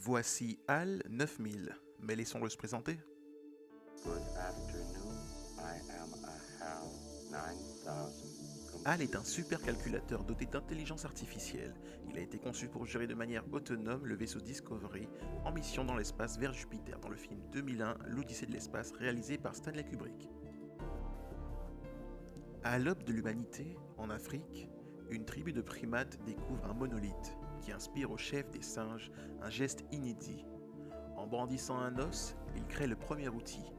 Voici HAL 9000, mais laissons-le se présenter. Good afternoon. I am a HAL 9000. HAL est un supercalculateur doté d'intelligence artificielle. Il a été conçu pour gérer de manière autonome le vaisseau Discovery en mission dans l'espace vers Jupiter dans le film 2001 L'Odyssée de l'espace réalisé par Stanley Kubrick. À l'aube de l'humanité, en Afrique, une tribu de primates découvre un monolithe qui inspire au chef des singes un geste inédit. En brandissant un os, il crée le premier outil.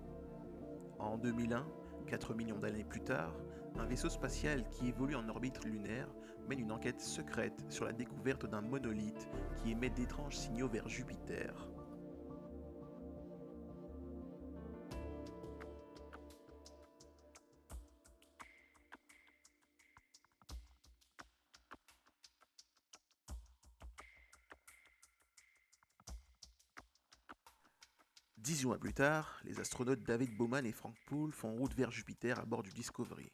En 2001, 4 millions d'années plus tard, un vaisseau spatial qui évolue en orbite lunaire mène une enquête secrète sur la découverte d'un monolithe qui émet d'étranges signaux vers Jupiter. Dix mois plus tard, les astronautes David Bowman et Frank Poole font route vers Jupiter à bord du Discovery.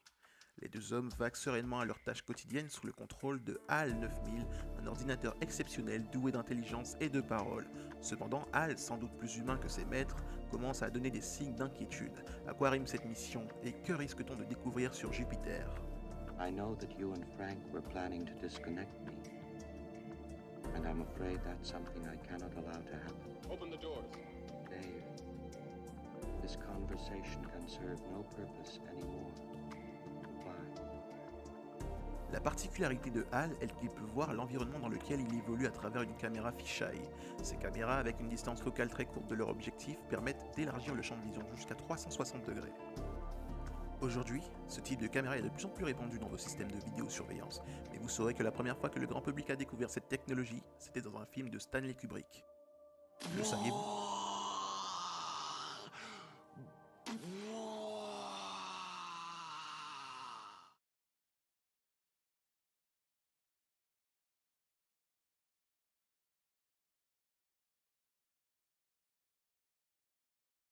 Les deux hommes vaquent sereinement à leurs tâches quotidiennes sous le contrôle de HAL 9000, un ordinateur exceptionnel doué d'intelligence et de parole. Cependant, HAL, sans doute plus humain que ses maîtres, commence à donner des signes d'inquiétude. À quoi rime cette mission et que risque-t-on de découvrir sur Jupiter? I know that you and Frank were planning to disconnect me. And I'm afraid that's something I cannot allow to happen. Open the doors. Dave, this conversation can serve no purpose anymore. Goodbye. La particularité de HAL est qu'il peut voir l'environnement dans lequel il évolue à travers une caméra fisheye. Ces caméras, avec une distance focale très courte de leur objectif, permettent d'élargir le champ de vision jusqu'à 360 degrés. Aujourd'hui, ce type de caméra est de plus en plus répandu dans vos systèmes de vidéosurveillance, mais vous saurez que la première fois que le grand public a découvert cette technologie, c'était dans un film de Stanley Kubrick. Le saviez-vous ?